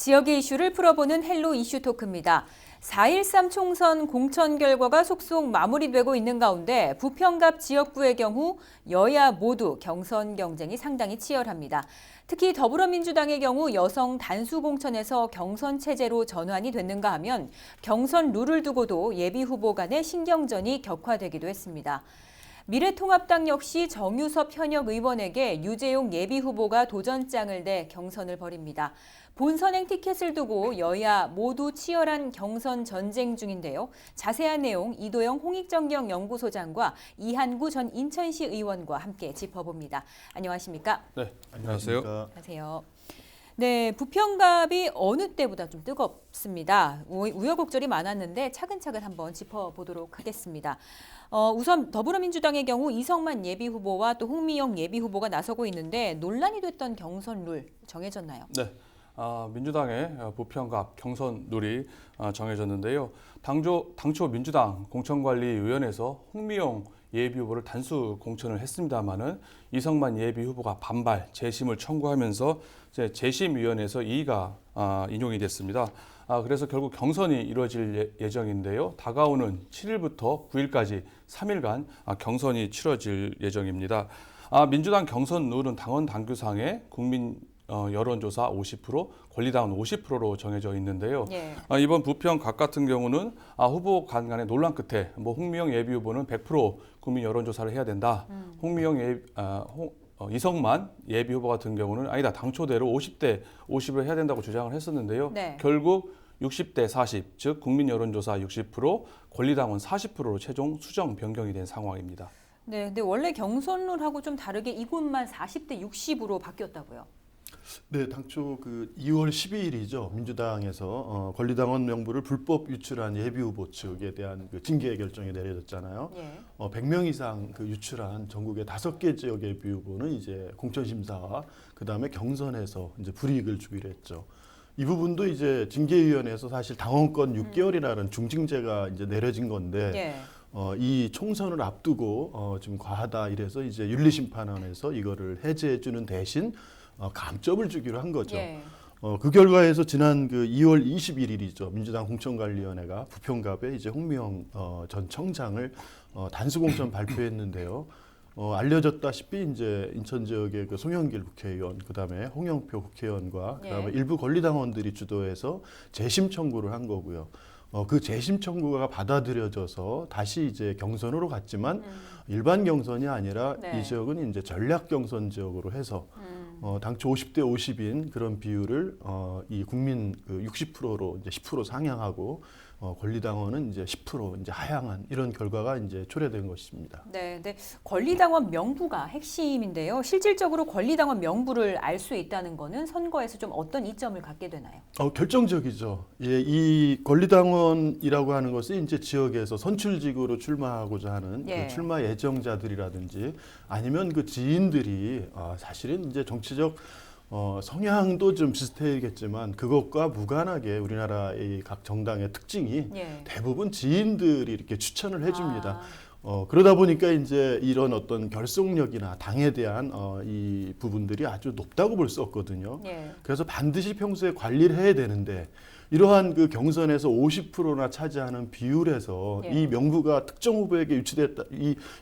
지역의 이슈를 풀어보는 헬로 이슈 토크입니다. 4.13 총선 공천 결과가 속속 마무리되고 있는 가운데 부평갑 지역구의 경우 여야 모두 경선 경쟁이 상당히 치열합니다. 특히 더불어민주당의 경우 여성 단수 공천에서 경선 체제로 전환이 됐는가 하면 경선 룰을 두고도 예비 후보 간의 신경전이 격화되기도 했습니다. 미래통합당 역시 정유섭 현역 의원에게 유재용 예비후보가 도전장을 내 경선을 벌입니다. 본선행 티켓을 두고 여야 모두 치열한 경선 전쟁 중인데요. 자세한 내용 이도영 홍익정경연구소장과 이한구 전 인천시 의원과 함께 짚어봅니다. 안녕하십니까? 네, 안녕하세요. 안녕하세요. 네, 부평갑이 어느 때보다 좀 뜨겁습니다. 우여곡절이 많았는데 차근차근 한번 짚어보도록 하겠습니다. 우선 더불어민주당의 경우 이성만 예비후보와 또 홍미영 예비후보가 나서고 있는데 논란이 됐던 경선 룰 정해졌나요? 네, 민주당의 부평갑 경선 룰이 정해졌는데요. 당초 민주당 공천관리위원회에서 홍미영 예비후보를 단수 공천을 했습니다마는 이성만 예비후보가 반발, 재심을 청구하면서 재심위원회에서 이의가 인용이 됐습니다. 그래서 결국 경선이 이루어질 예정인데요. 다가오는 7일부터 9일까지 3일간 경선이 치러질 예정입니다. 민주당 경선 룰은 당원 당규상에 국민 여론조사 50%, 권리당원 50%로 정해져 있는데요. 예. 이번 부평갑 같은 경우는 후보 간의 논란 끝에 홍미영 예비후보는 100% 국민 여론조사를 해야 된다. 이성만 예비후보 같은 경우는 아니다. 당초대로 50대 50을 해야 된다고 주장을 했었는데요. 네. 결국 60대 40, 즉 국민 여론조사 60%, 권리당원 40%로 최종 수정 변경이 된 상황입니다. 네, 근데 원래 경선 룰하고 좀 다르게 이곳만 40대 60으로 바뀌었다고요? 네, 당초 2월 12일이죠. 민주당에서 권리당원 명부를 불법 유출한 예비후보 측에 대한 징계 결정이 내려졌잖아요. 예. 100명 이상 유출한 전국의 5개 지역 예비후보는 이제 공천심사와 그다음에 경선에서 이제 불이익을 주기로 했죠. 이 부분도 이제 징계위원회에서 사실 당원권 6개월이라는 중징계가 이제 내려진 건데 예. 이 총선을 앞두고 좀 과하다 이래서 이제 윤리심판원에서 이거를 해제해주는 대신 감점을 주기로 한 거죠. 예. 그 결과에서 지난 2월 21일이죠. 민주당 공천관리위원회가 부평갑에 이제 홍미영 전 청장을 단수 공천 발표했는데요. 알려졌다시피 이제 인천 지역의 송영길 국회의원, 그다음에 홍영표 국회의원과 그다음에 예. 일부 권리당원들이 주도해서 재심 청구를 한 거고요. 그 재심 청구가 받아들여져서 다시 이제 경선으로 갔지만 일반 경선이 아니라 네. 이 지역은 이제 전략 경선 지역으로 해서 당초 50대 50인 그런 비율을 이 국민 60%로 이제 10% 상향하고 권리당원은 이제 10% 이제 하향한 이런 결과가 이제 초래된 것입니다. 네, 근데 권리당원 명부가 핵심인데요. 실질적으로 권리당원 명부를 알 수 있다는 거는 선거에서 좀 어떤 이점을 갖게 되나요? 결정적이죠. 예, 이 권리당원이라고 하는 것이 이제 지역에서 선출직으로 출마하고자 하는 예. 출마 예정자들이라든지 아니면 그 지인들이 사실은 이제 정치적 성향도 좀 비슷하겠지만 그것과 무관하게 우리나라의 각 정당의 특징이 예. 대부분 지인들이 이렇게 추천을 해줍니다. 그러다 보니까 이제 이런 어떤 결속력이나 당에 대한 이 부분들이 아주 높다고 볼 수 없거든요. 예. 그래서 반드시 평소에 관리를 해야 되는데 이러한 그 경선에서 50%나 차지하는 비율에서 예. 이 명부가 특정 후보에게 유치됐다,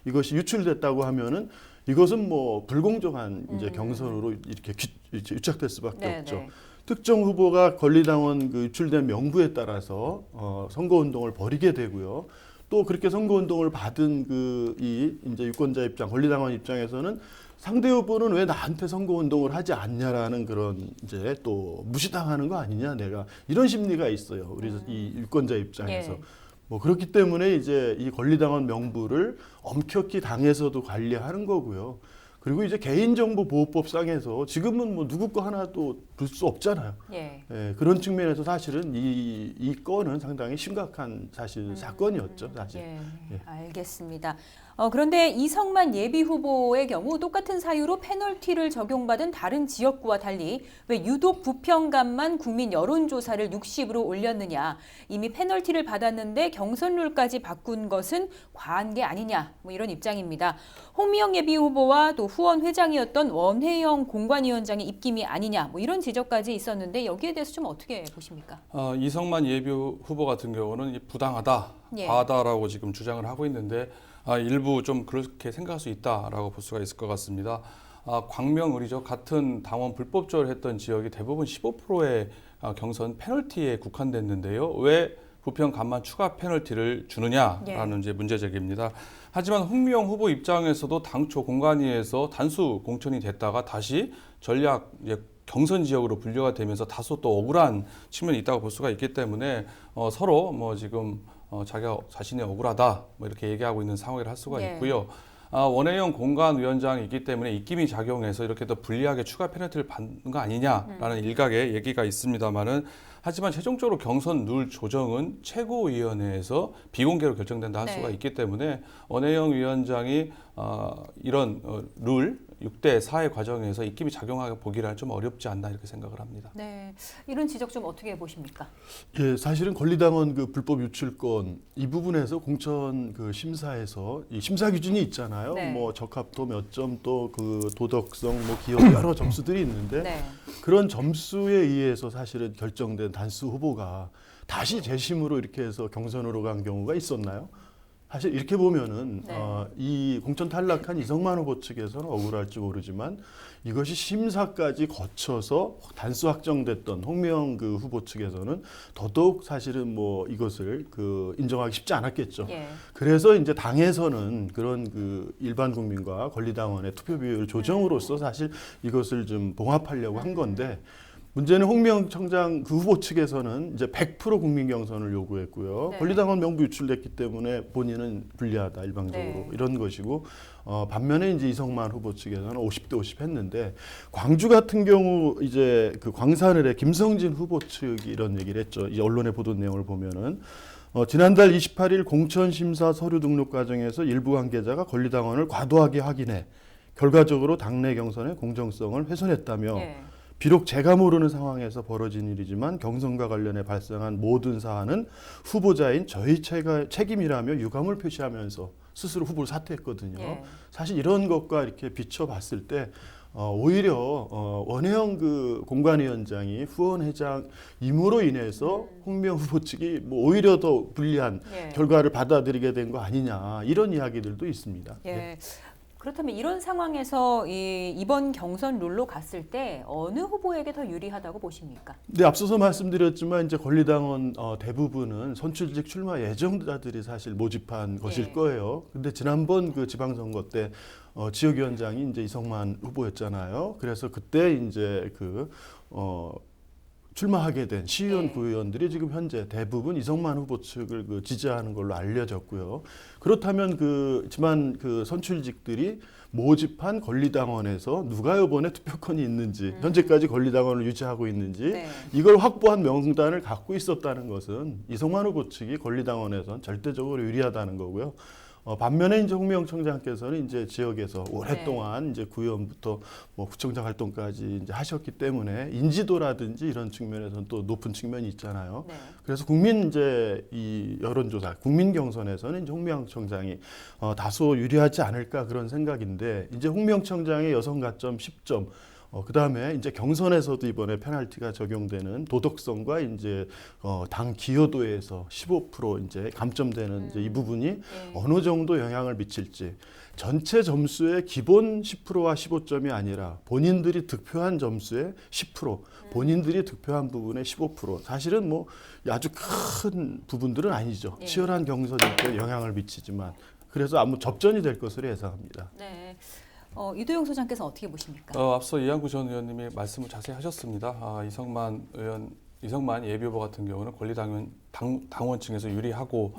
이것이 유출됐다고 하면은 이것은 뭐 불공정한 이제 경선으로 이렇게 유착될 수밖에 네, 없죠. 네. 특정 후보가 권리당원 유출된 명부에 따라서 선거운동을 벌이게 되고요. 또 그렇게 선거운동을 받은 이 이제 유권자 입장, 권리당원 입장에서는 상대 후보는 왜 나한테 선거운동을 하지 않냐라는 그런 이제 또 무시당하는 거 아니냐 내가 이런 심리가 있어요. 우리 이 유권자 입장에서. 예. 뭐 그렇기 때문에 이제 이 권리당원 명부를 엄격히 당에서도 관리하는 거고요. 그리고 이제 개인정보보호법상에서 지금은 뭐 누구 거 하나도 둘 수 없잖아요. 예. 예, 그런 측면에서 사실은 이 건은 상당히 심각한 사실 사건이었죠, 사실. 예. 예. 알겠습니다. 그런데 이성만 예비후보의 경우 똑같은 사유로 페널티를 적용받은 다른 지역구와 달리 왜 유독 부평갑만 국민 여론조사를 60으로 올렸느냐. 이미 페널티를 받았는데 경선룰까지 바꾼 것은 과한 게 아니냐. 뭐 이런 입장입니다. 홍미영 예비후보와 또 후원 회장이었던 원혜영 공관위원장의 입김이 아니냐. 뭐 이런 지적까지 있었는데 여기에 대해서 좀 어떻게 보십니까? 이성만 예비후보 같은 경우는 부당하다, 예. 과하다라고 지금 주장을 하고 있는데 일부 좀 그렇게 생각할 수 있다라고 볼 수가 있을 것 같습니다. 광명을이죠. 같은 당원 불법조를 했던 지역이 대부분 15%의 경선 페널티에 국한됐는데요. 왜 부평 간만 추가 페널티를 주느냐라는 이제 문제 제기입니다. 하지만 홍미영 후보 입장에서도 당초 공관위에서 단수 공천이 됐다가 다시 전략 이제 경선 지역으로 분류가 되면서 다소 또 억울한 측면이 있다고 볼 수가 있기 때문에 서로 뭐 지금 자기가 자신이 억울하다 뭐 이렇게 얘기하고 있는 상황이라 할 수가 있고요. 원혜영 공관위원장이 있기 때문에 입김이 작용해서 이렇게 더 불리하게 추가 페널티를 받는 거 아니냐라는 일각의 얘기가 있습니다만은 하지만 최종적으로 경선 룰 조정은 최고위원회에서 비공개로 결정된다 할 수가 있기 때문에 원혜영 위원장이 이런 룰 6대 4의 과정에서 입김이 작용하게 보기란 좀 어렵지 않나 이렇게 생각을 합니다. 네, 이런 지적 좀 어떻게 보십니까? 예, 사실은 권리당원 그 불법 유출권 이 부분에서 공천 그 심사에서 이 심사 기준이 있잖아요. 네. 뭐 적합도 몇 점 또 그 도덕성 뭐 기업 여러 점수들이 있는데 그런 점수에 의해서 사실은 결정된 단수 후보가 다시 재심으로 이렇게 해서 경선으로 간 경우가 있었나요? 사실 이렇게 보면은 이 공천 탈락한 이성만 후보 측에서는 억울할지 모르지만 이것이 심사까지 거쳐서 단수 확정됐던 홍미영 그 후보 측에서는 더더욱 사실은 뭐 이것을 그 인정하기 쉽지 않았겠죠. 그래서 이제 당에서는 그런 그 일반 국민과 권리당원의 투표 비율 조정으로서 사실 이것을 좀 봉합하려고 한 건데. 문제는 홍미영 청장 그 후보 측에서는 이제 100% 국민 경선을 요구했고요. 권리당원 명부 유출됐기 때문에 본인은 불리하다 일방적으로 이런 것이고 반면에 이제 이성만 후보 측에서는 50대 50 했는데 광주 같은 경우 이제 그 광산을의 김성진 후보 측이 이런 얘기를 했죠. 이 언론에 보도된 내용을 보면은 지난달 28일 공천 심사 서류 등록 과정에서 일부 관계자가 권리당원을 과도하게 확인해 결과적으로 당내 경선의 공정성을 훼손했다며. 비록 제가 모르는 상황에서 벌어진 일이지만 경선과 관련해 발생한 모든 사안은 후보자인 저희 책임이라며 유감을 표시하면서 스스로 후보를 사퇴했거든요. 사실 이런 것과 이렇게 비춰봤을 때 오히려 원혜영 그 공관위원장이 후원회장임으로 인해서 홍미영 후보 측이 뭐 오히려 더 불리한 결과를 받아들이게 된 거 아니냐 이런 이야기들도 있습니다. 그렇다면 이런 상황에서 이번 경선 룰로 갔을 때 어느 후보에게 더 유리하다고 보십니까? 네, 앞서서 말씀드렸지만 이제 권리당원 대부분은 선출직 출마 예정자들이 사실 모집한 것일 거예요. 근데 지난번 그 지방선거 때 지역위원장이 이제 이성만 후보였잖아요. 그래서 그때 이제 출마하게 된 시의원, 구의원들이 지금 현재 대부분 이성만 후보 측을 그 지지하는 걸로 알려졌고요. 그렇다면 지만 그 선출직들이 모집한 권리당원에서 누가 이번에 투표권이 있는지, 현재까지 권리당원을 유지하고 있는지 이걸 확보한 명단을 갖고 있었다는 것은 이성만 후보 측이 권리당원에선 절대적으로 유리하다는 거고요. 반면에 이제 홍미영 청장께서는 이제 지역에서 오랫동안 이제 구의원부터 뭐 구청장 활동까지 이제 하셨기 때문에 인지도라든지 이런 측면에서는 또 높은 측면이 있잖아요. 그래서 국민 이제 이 여론조사, 국민 경선에서는 이제 홍미영 청장이 다소 유리하지 않을까 그런 생각인데 이제 홍미영 청장의 여성 가점 10점. 그다음에 이제 경선에서도 이번에 페널티가 적용되는 도덕성과 이제 당 기여도에서 15% 이제 감점되는 이제 이 부분이 어느 정도 영향을 미칠지 전체 점수의 기본 10%와 15점이 아니라 본인들이 득표한 점수의 10%, 본인들이 득표한 부분의 15%. 사실은 뭐 아주 큰 부분들은 아니죠. 치열한 경선일 영향을 미치지만 그래서 아무 접전이 될 것으로 예상합니다. 이도영 소장께서 어떻게 보십니까? 앞서 이한구 전 의원님이 말씀을 자세히 하셨습니다. 이성만 예비후보 같은 경우는 권리당원층에서 유리하고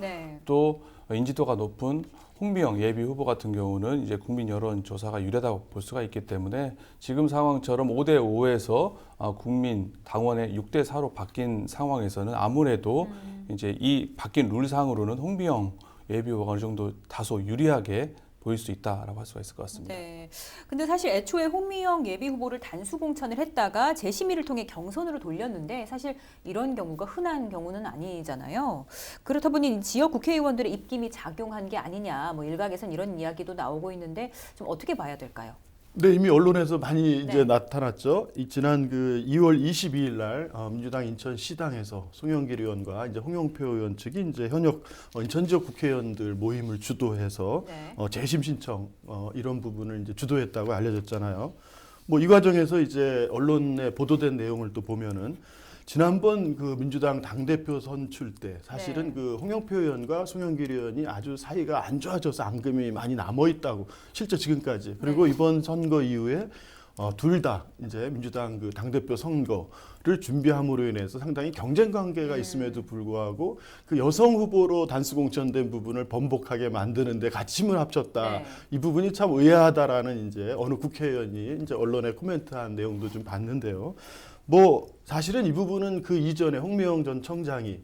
또 인지도가 높은 홍미영 예비후보 같은 경우는 이제 국민 여론조사가 유리하다고 볼 수가 있기 때문에 지금 상황처럼 5대 5에서 국민 당원의 6대 4로 바뀐 상황에서는 아무래도 이제 이 바뀐 룰상으로는 홍미영 예비후보가 어느 정도 다소 유리하게 보일 수 있다라고 할 수가 있을 것 같습니다. 네. 근데 사실 애초에 홍미영 예비 후보를 단수 공천을 했다가 재심의를 통해 경선으로 돌렸는데 사실 이런 경우가 흔한 경우는 아니잖아요. 그렇다 보니 지역 국회의원들의 입김이 작용한 게 아니냐, 뭐 일각에선 이런 이야기도 나오고 있는데 좀 어떻게 봐야 될까요? 네, 이미 언론에서 많이 이제 네. 나타났죠. 지난 그 2월 22일 날 민주당 인천시당에서 송영길 의원과 이제 홍영표 의원 측이 이제 현역 인천 지역 국회의원들 모임을 주도해서 네. 재심 신청 이런 부분을 이제 주도했다고 알려졌잖아요. 뭐 이 과정에서 이제 언론에 보도된 내용을 또 보면은 지난번 그 민주당 당대표 선출 때 사실은 네. 그 홍영표 의원과 송영길 의원이 아주 사이가 안 좋아져서 앙금이 많이 남아 있다고 실제 지금까지 그리고 네. 이번 선거 이후에 둘 다 이제 민주당 그 당대표 선거를 준비함으로 인해서 상당히 경쟁 관계가 있음에도 불구하고 그 여성 후보로 단수 공천된 부분을 번복하게 만드는데 같이 힘을 합쳤다. 네. 이 부분이 참 의아하다라는 이제 어느 국회의원이 이제 언론에 코멘트한 내용도 좀 봤는데요. 뭐 사실은 이 부분은 그 이전에 홍미영 전 청장이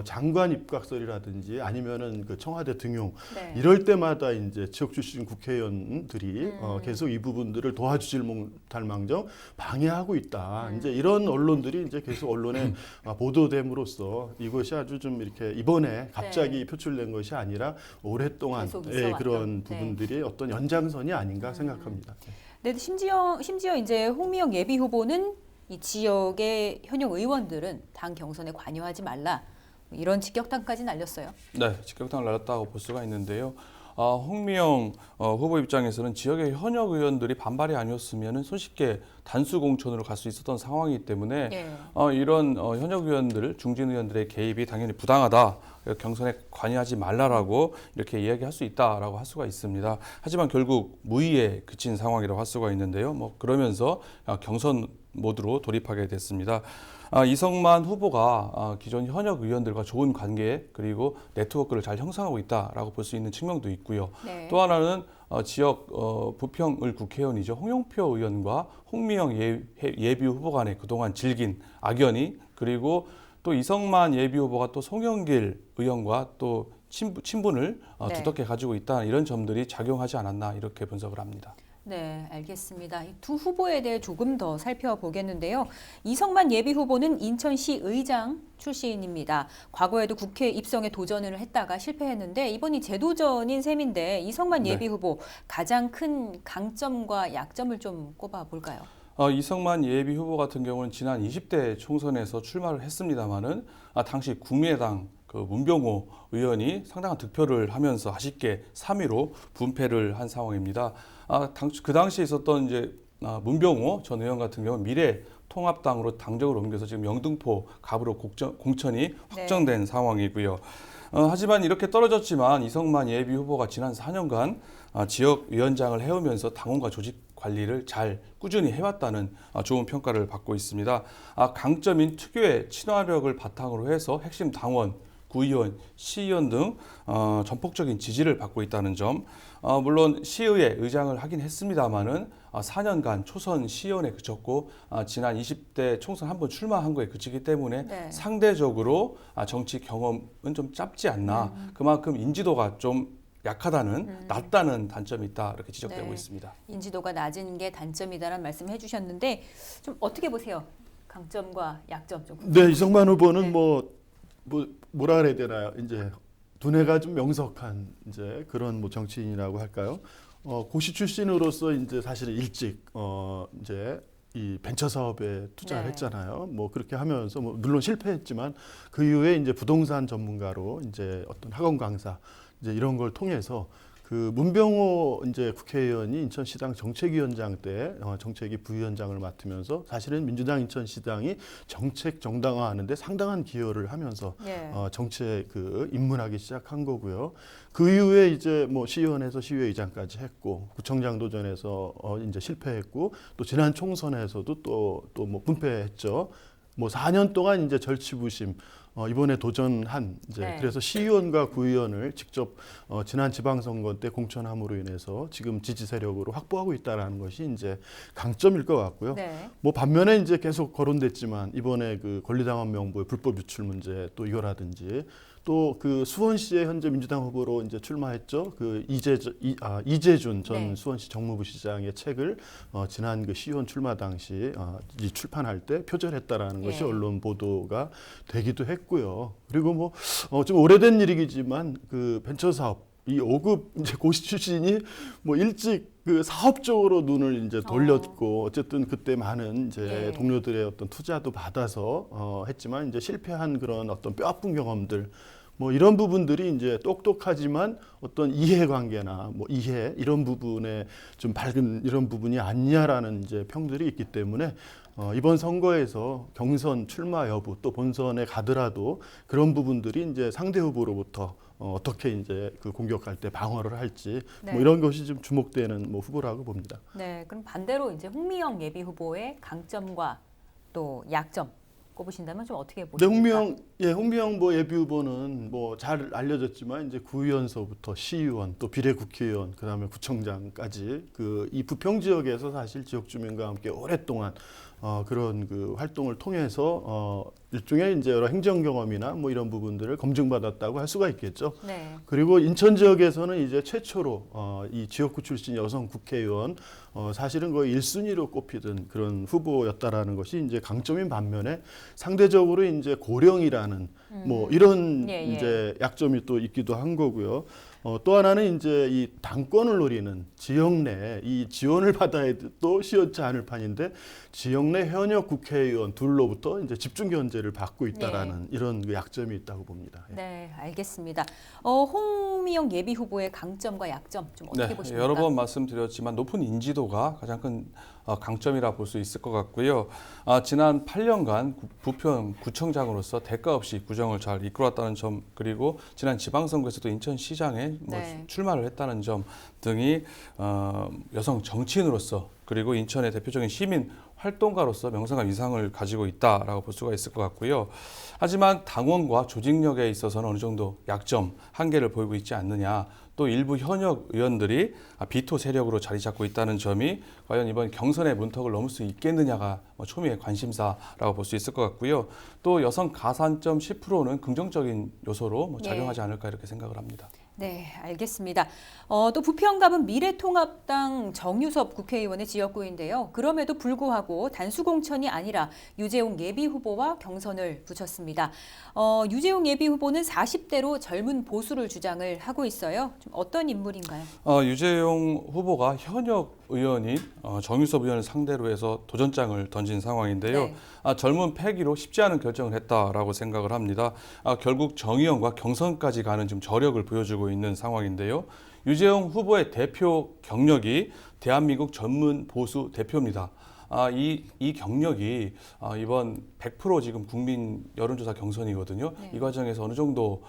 장관 입각설이라든지 아니면은 그 청와대 등용 네. 이럴 때마다 이제 지역 출신 국회의원들이 계속 이 부분들을 도와주질 못할 망정 방해하고 있다. 이제 이런 언론들이 이제 계속 언론에 보도됨으로써 이것이 아주 좀 이렇게 이번에 갑자기 표출된 것이 아니라 오랫동안 계속 있어왔던. 그런 네. 부분들이 어떤 연장선이 아닌가 생각합니다. 네, 심지어 이제 홍미영 예비 후보는 이 지역의 현역 의원들은 당 경선에 관여하지 말라 이런 직격탄까지 날렸어요. 네, 직격탄을 날렸다고 볼 수가 있는데요. 홍미영 후보 입장에서는 지역의 현역 의원들이 반발이 아니었으면 손쉽게 단수 공천으로 갈 수 있었던 상황이기 때문에 네. 이런 현역 의원들, 중진 의원들의 개입이 당연히 부당하다. 경선에 관여하지 말라라고 이렇게 이야기할 수 있다라고 할 수가 있습니다. 하지만 결국 무의에 그친 상황이라고 할 수가 있는데요. 뭐 그러면서 경선 모드로 돌입하게 됐습니다. 이성만 후보가 기존 현역 의원들과 좋은 관계 그리고 네트워크를 잘 형성하고 있다라고 볼 수 있는 측면도 있고요. 네. 또 하나는 지역 부평을 국회의원이죠. 홍영표 의원과 홍미영 예비 후보 간에 그동안 질긴 악연이 그리고 또 이성만 예비 후보가 또 송영길 의원과 또 친분을 네. 두텁게 가지고 있다 이런 점들이 작용하지 않았나 이렇게 분석을 합니다. 네, 알겠습니다. 이 두 후보에 대해 조금 더 살펴보겠는데요. 이성만 예비 후보는 인천시 의장 출신입니다. 과거에도 국회 입성에 도전을 했다가 실패했는데 이번이 재도전인 셈인데 이성만 예비 후보 가장 큰 강점과 약점을 좀 꼽아볼까요? 이성만 예비 후보 같은 경우는 지난 20대 총선에서 출마를 했습니다마는 당시 국민의당 그 문병호 의원이 상당한 득표를 하면서 아쉽게 3위로 분패를 한 상황입니다. 그 당시에 있었던 이제 문병호 전 의원 같은 경우는 미래통합당으로 당적을 옮겨서 지금 영등포 갑으로 공천이 확정된 상황이고요. 하지만 이렇게 떨어졌지만 이성만 예비 후보가 지난 4년간 지역위원장을 해오면서 당원과 조직 관리를 잘 꾸준히 해왔다는 좋은 평가를 받고 있습니다. 강점인 특유의 친화력을 바탕으로 해서 핵심 당원, 구의원, 시의원 등 전폭적인 지지를 받고 있다는 점. 물론 시의회 의장을 하긴 했습니다마는 4년간 초선 시의원에 그쳤고 지난 20대 총선 한 번 출마한 거에 그치기 때문에 네. 상대적으로 정치 경험은 좀 짧지 않나. 그만큼 인지도가 좀 약하다는 낮다는 단점이 있다 이렇게 지적되고 네. 있습니다. 인지도가 낮은 게 단점이다라는 말씀 해주셨는데 좀 어떻게 보세요? 강점과 약점 좀. 네, 이성만 후보는 네. 뭐라 그래야 되나요? 이제 두뇌가 좀 명석한 이제 그런 뭐 정치인이라고 할까요? 고시 출신으로서 이제 사실 일찍 이제 이 벤처 사업에 투자를 네. 했잖아요. 뭐 그렇게 하면서 뭐 물론 실패했지만 그 이후에 이제 부동산 전문가로 이제 어떤 학원 강사 이제 이런 걸 통해서 그 문병호 이제 국회의원이 인천시당 정책위원장 때 정책위 부위원장을 맡으면서 사실은 민주당 인천시당이 정책 정당화하는데 상당한 기여를 하면서 예. 정책 그 입문하기 시작한 거고요. 그 이후에 이제 뭐 시의원에서 시의회의장까지 했고 구청장 도전에서 이제 실패했고 또 지난 총선에서도 또 뭐 분패했죠. 뭐 4년 동안 이제 절치부심 이번에 도전한 이제 네. 그래서 시의원과 구의원을 직접 지난 지방선거 때 공천함으로 인해서 지금 지지 세력으로 확보하고 있다라는 것이 이제 강점일 것 같고요. 네. 뭐 반면에 이제 계속 거론됐지만 이번에 그 권리당원 명부의 불법 유출 문제 또 이거라든지 또 그 수원시에 현재 민주당 후보로 이제 출마했죠. 그 이재준 전 네. 수원시 정무부 시장의 책을 지난 그 시의원 출마 당시 이 출판할 때 표절했다라는 것이 예. 언론 보도가 되기도 했고요. 그리고 뭐 좀 오래된 일이지만 그 벤처 사업 이 5급 이제 고시 출신이 뭐 일찍 그 사업 쪽으로 눈을 이제 돌렸고 어쨌든 그때 많은 이제 예. 동료들의 어떤 투자도 받아서 했지만 이제 실패한 그런 어떤 뼈아픈 경험들 뭐 이런 부분들이 이제 똑똑하지만 어떤 이해관계나 뭐 이해 이런 부분에 좀 밝은 이런 부분이 아니냐라는 이제 평들이 있기 때문에 이번 선거에서 경선 출마 여부 또 본선에 가더라도 그런 부분들이 이제 상대 후보로부터 어떻게 이제 그 공격할 때 방어를 할지 네. 뭐 이런 것이 좀 주목되는 뭐 후보라고 봅니다. 네, 그럼 반대로 이제 홍미영 예비 후보의 강점과 또 약점 꼽으신다면 좀 어떻게 네, 보십니까? 홍미영 뭐 예비 후보는 뭐 잘 알려졌지만 이제 구의원서부터 시의원 또 비례국회의원 그다음에 구청장까지 그 이 부평 지역에서 사실 지역 주민과 함께 오랫동안 그런 그 활동을 통해서 일종의 이제 여러 행정 경험이나 뭐 이런 부분들을 검증받았다고 할 수가 있겠죠. 네. 그리고 인천 지역에서는 이제 최초로 이 지역구 출신 여성 국회의원 사실은 거의 1순위로 꼽히던 그런 후보였다라는 것이 이제 강점인 반면에 상대적으로 이제 고령이라는 뭐 이런 예, 예. 이제 약점이 또 있기도 한 거고요. 또 하나는 이제 이 당권을 노리는 지역 내 이 지원을 받아야 또 시원치 않을 판인데 지역 내 현역 국회의원 둘로부터 이제 집중 견제를 받고 있다라는 이런 그 약점이 있다고 봅니다. 예. 네, 알겠습니다. 홍미영 예비 후보의 강점과 약점 좀 어떻게 네, 보십니까? 여러 번 말씀드렸지만 높은 인지도가 가장 큰 강점이라 볼 수 있을 것 같고요. 지난 8년간 부평 구청장으로서 대가 없이 구정을 잘 이끌어왔다는 점 그리고 지난 지방선거에서도 인천시장에 네. 출마를 했다는 점 등이 여성 정치인으로서 그리고 인천의 대표적인 시민 활동가로서 명성과 위상을 가지고 있다라고 볼 수가 있을 것 같고요. 하지만 당원과 조직력에 있어서는 어느 정도 약점, 한계를 보이고 있지 않느냐. 또 일부 현역 의원들이 비토 세력으로 자리 잡고 있다는 점이 과연 이번 경선의 문턱을 넘을 수 있겠느냐가 초미의 관심사라고 볼 수 있을 것 같고요. 또 여성 가산점 10%는 긍정적인 요소로 작용하지 않을까 이렇게 생각을 합니다. 네, 알겠습니다. 또 부평갑은 미래통합당 정유섭 국회의원의 지역구인데요. 그럼에도 불구하고 단수 공천이 아니라 유재홍 예비 후보와 경선을 붙였습니다. 유재홍 예비 후보는 40대로 젊은 보수를 주장을 하고 있어요. 좀 어떤 인물인가요? 유재용 후보가 현역 의원인 정유섭 의원을 상대로 해서 도전장을 던진 상황인데요. 네. 젊은 패기로 쉽지 않은 결정을 했다라고 생각을 합니다. 결국 정 의원과 경선까지 가는 지금 저력을 보여주고 있는 상황인데요. 유재용 후보의 대표 경력이 대한민국 전문 보수 대표입니다. 이 경력이 이번 100% 지금 국민 여론조사 경선이거든요. 네. 이 과정에서 어느 정도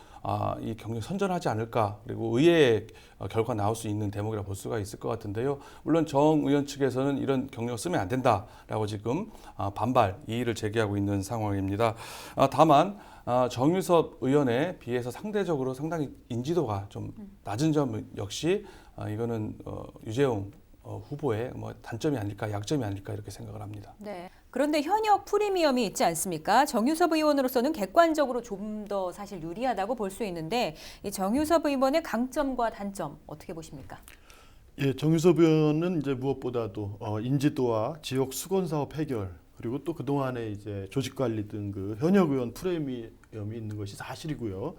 이 경력 선전하지 않을까 그리고 의외의 결과 나올 수 있는 대목이라 볼 수가 있을 것 같은데요. 물론 정 의원 측에서는 이런 경력 쓰면 안 된다라고 지금 반발 이의를 제기하고 있는 상황입니다. 다만 정유섭 의원에 비해서 상대적으로 상당히 인지도가 좀 낮은 점 역시 이거는 유재홍 후보의 단점이 아닐까 약점이 아닐까 이렇게 생각을 합니다. 네. 그런데 현역 프리미엄이 있지 않습니까? 정유섭 의원으로서는 객관적으로 좀 더 사실 유리하다고 볼 수 있는데 이 정유섭 의원의 강점과 단점 어떻게 보십니까? 예, 정유섭 의원은 이제 무엇보다도 인지도와 지역 수건 사업 해결 그리고 또 그동안에 이제 조직 관리 등 그 현역 의원 프리미엄이 있는 것이 사실이고요.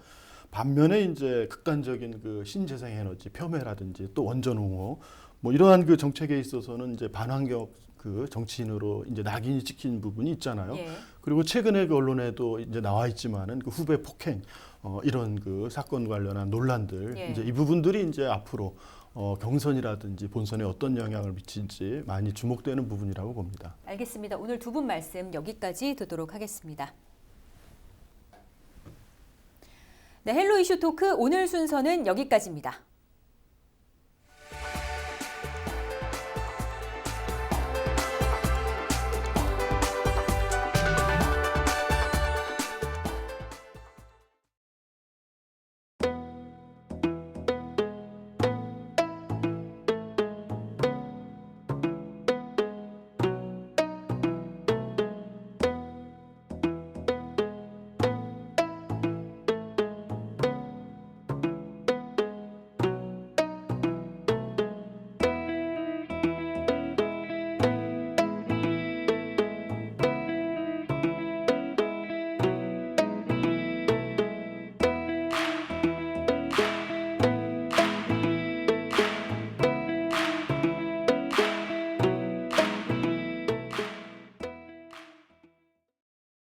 반면에 이제 극단적인 그 신재생 에너지 폄훼라든지 또 원전 옹호 뭐 이러한 그 정책에 있어서는 이제 반환경 그 정치인으로 이제 낙인이 찍힌 부분이 있잖아요. 예. 그리고 최근에 그 언론에도 이제 나와 있지만은 그 후배 폭행 이런 그 사건 관련한 논란들 예. 이제 이 부분들이 이제 앞으로 경선이라든지 본선에 어떤 영향을 미칠지 많이 주목되는 부분이라고 봅니다. 알겠습니다. 오늘 두 분 말씀 여기까지 듣도록 하겠습니다. 네, 헬로 이슈 토크 오늘 순서는 여기까지입니다.